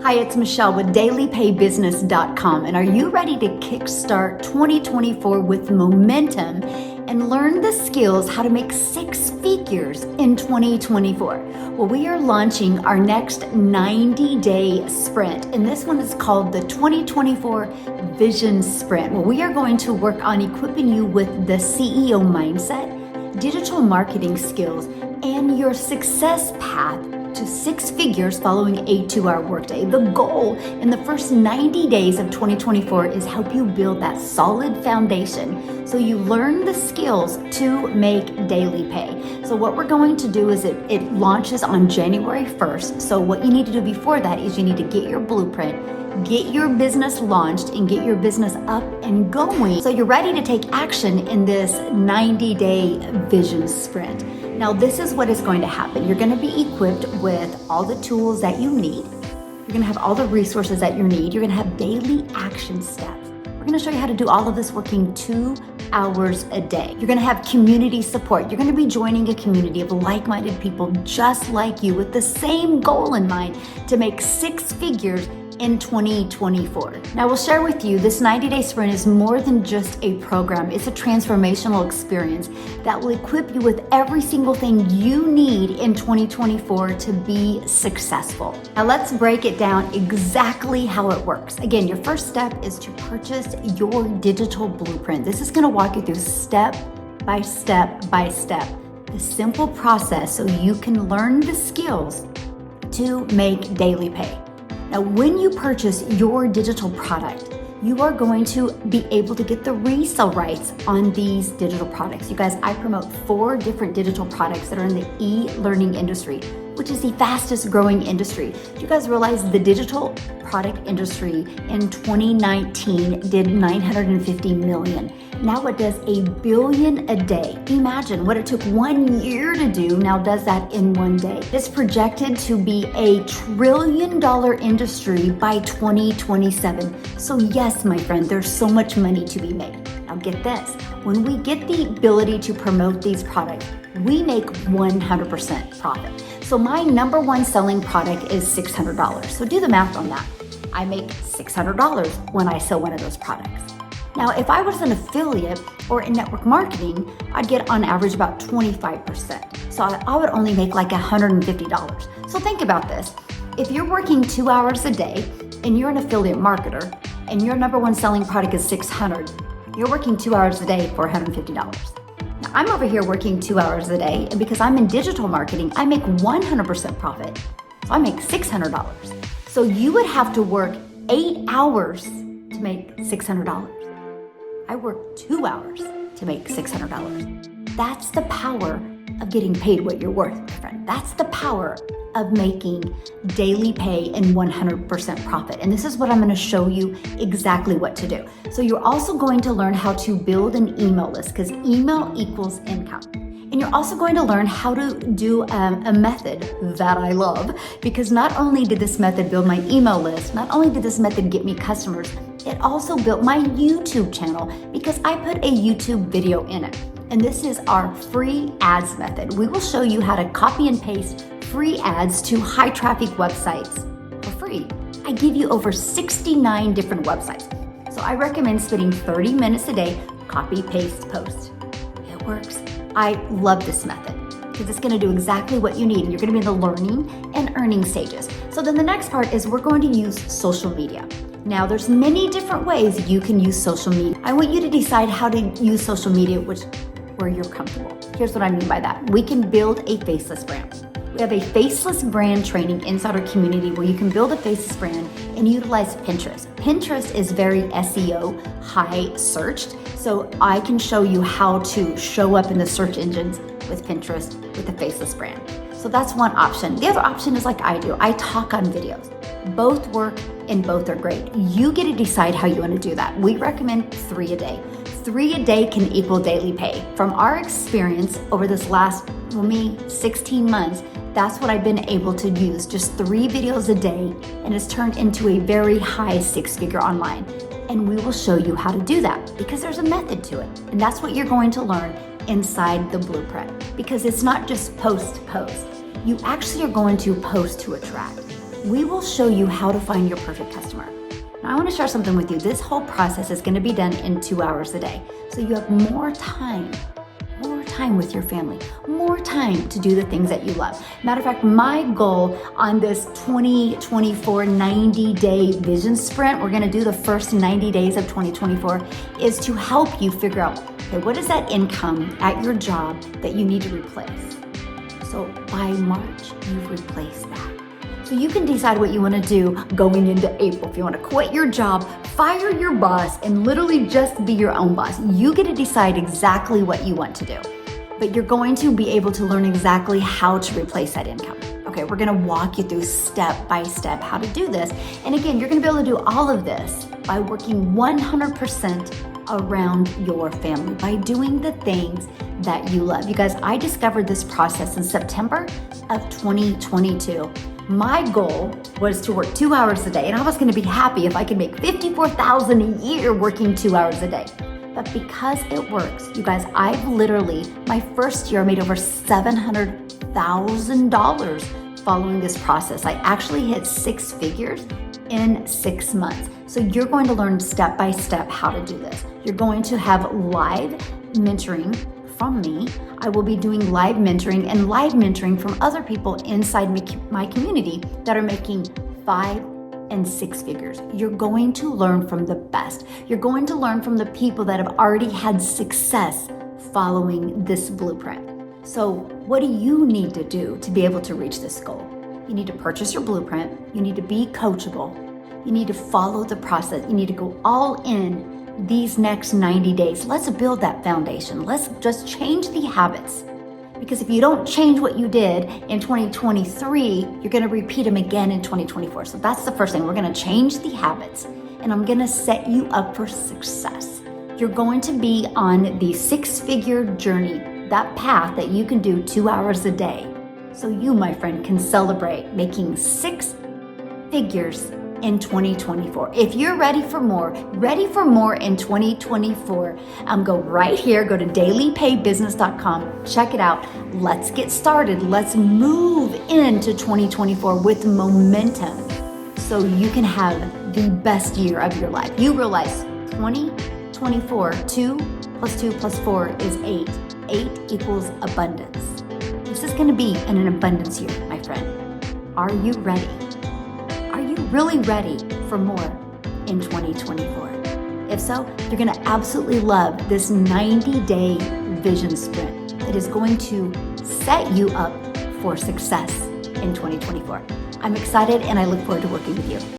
Hi, it's Michele with dailypaybusiness.com, and are you ready to kickstart 2024 with momentum and learn the skills how to make six figures in 2024? Well, we are launching our next 90-day sprint, and this one is called the 2024 Vision Sprint. Well, we are going to work on equipping you with the CEO mindset, digital marketing skills, and your success path to six figures following a 2-hour workday. The goal in the first 90 days of 2024 is help you build that solid foundation so you learn the skills to make daily pay. So what we're going to do is it launches on January 1st. So what you need to do before that is you need to get your blueprint, get your business launched, and get your business up and going so you're ready to take action in this 90-day vision sprint. Now, this is what is going to happen. You're going to be equipped with all the tools that you need. You're going to have all the resources that you need. You're going to have daily action steps. We're going to show you how to do all of this working 2 hours a day. You're going to have community support. You're going to be joining a community of like-minded people just like you with the same goal in mind to make six figures in 2024. Now, we'll share with you this 90-day sprint is more than just a program. It's a transformational experience that will equip you with every single thing you need in 2024 to be successful. Now, let's break it down exactly how it works. Again, your first step is to purchase your digital blueprint. This is going to walk you through step by step by step, the simple process so you can learn the skills to make daily pay. Now, when you purchase your digital product, you are going to be able to get the resale rights on these digital products. You guys, I promote 4 different digital products that are in the e-learning industry, which is the fastest growing industry. Do you guys realize the digital product industry in 2019 did 950 million? Now it does $1 billion a day. Imagine what it took 1 year to do, now does that in 1 day. It's projected to be a $1 trillion industry by 2027. So yes, my friend, there's so much money to be made. Now get this, when we get the ability to promote these products, we make 100% profit. So my number one selling product is $600. So do the math on that. I make $600 when I sell one of those products. Now, if I was an affiliate or in network marketing, I'd get on average about 25%. So I would only make like $150. So think about this. If you're working 2 hours a day and you're an affiliate marketer and your number one selling product is $600, you're working 2 hours a day for $150. Now, I'm over here working 2 hours a day, and because I'm in digital marketing, I make 100% profit. So I make $600. So you would have to work 8 hours to make $600. I work 2 hours to make $600. That's the power of getting paid what you're worth, my friend. That's the power of making daily pay and 100% profit. And this is what I'm going to show you exactly what to do. So you're also going to learn how to build an email list, because email equals income. And you're also going to learn how to do a method that I love, because not only did this method build my email list, not only did this method get me customers, it also built my YouTube channel because I put a YouTube video in it. And this is our free ads method. We will show you how to copy and paste free ads to high traffic websites for free. I give you over 69 different websites. So I recommend spending 30 minutes a day, copy, paste, post. It works. I love this method because it's going to do exactly what you need. You're going to be in the learning and earning stages. So then the next part is we're going to use social media. Now, there's many different ways you can use social media. I want you to decide how to use social media where you're comfortable. Here's what I mean by that. We can build a faceless brand. We have a faceless brand training inside our community where you can build a faceless brand and utilize Pinterest. Pinterest is very SEO, high searched, so I can show you how to show up in the search engines with Pinterest with a faceless brand. So that's one option. The other option is like I do. I talk on videos. Both work and both are great. You get to decide how you want to do that. We recommend 3 a day. 3 a day can equal daily pay. From our experience over this last, 16 months, that's what I've been able to use. Just 3 videos a day, and it's turned into a very high 6-figure online. And we will show you how to do that because there's a method to it. And that's what you're going to learn inside the blueprint, because it's not just post. You actually are going to post to attract. we will show you how to find your perfect customer. Now, I want to share something with you. This whole process is going to be done in 2 hours a day. So you have more time with your family, more time to do the things that you love. Matter of fact, my goal on this 2024 90-day vision sprint, we're going to do the first 90 days of 2024, is to help you figure out, okay, what is that income at your job that you need to replace? So by March, you've replaced that. So you can decide what you want to do going into April. If you want to quit your job, fire your boss, and literally just be your own boss. You get to decide exactly what you want to do. But you're going to be able to learn exactly how to replace that income. Okay, we're going to walk you through step by step how to do this. And again, you're going to be able to do all of this by working 100% around your family, by doing the things that you love. You guys, I discovered this process in September of 2022. My goal was to work 2 hours a day, and I was going to be happy if I could make $54,000 a year working 2 hours a day. But because it works, you guys, I've literally, my first year made over $700,000 following this process. I actually hit 6 figures in 6 months. So you're going to learn step by step how to do this. You're going to have live mentoring from me. I will be doing live mentoring and live mentoring from other people inside my community that are making 5 and 6 figures. You're going to learn from the best. You're going to learn from the people that have already had success following this blueprint. So what do you need to do to be able to reach this goal? You need to purchase your blueprint. You need to be coachable. You need to follow the process. You need to go all in these next 90 days. Let's build that foundation. Let's just change the habits. Because if you don't change what you did in 2023, you're going to repeat them again in 2024. So that's the first thing. We're going to change the habits, and I'm going to set you up for success. You're going to be on the 6-figure journey, that path that you can do 2 hours a day. So you, my friend, can celebrate making 6 figures in 2024. If you're ready for more in 2024, go right here, go to dailypaybusiness.com, check it out. Let's get started. Let's move into 2024 with momentum so you can have the best year of your life. You realize 2024, 2 plus 2 plus 4 is 8. 8 equals abundance. This is going to be an abundance year, my friend. Are you ready? Are you really ready for more in 2024? If so, you're going to absolutely love this 90-day vision sprint that is going to set you up for success in 2024. I'm excited and I look forward to working with you.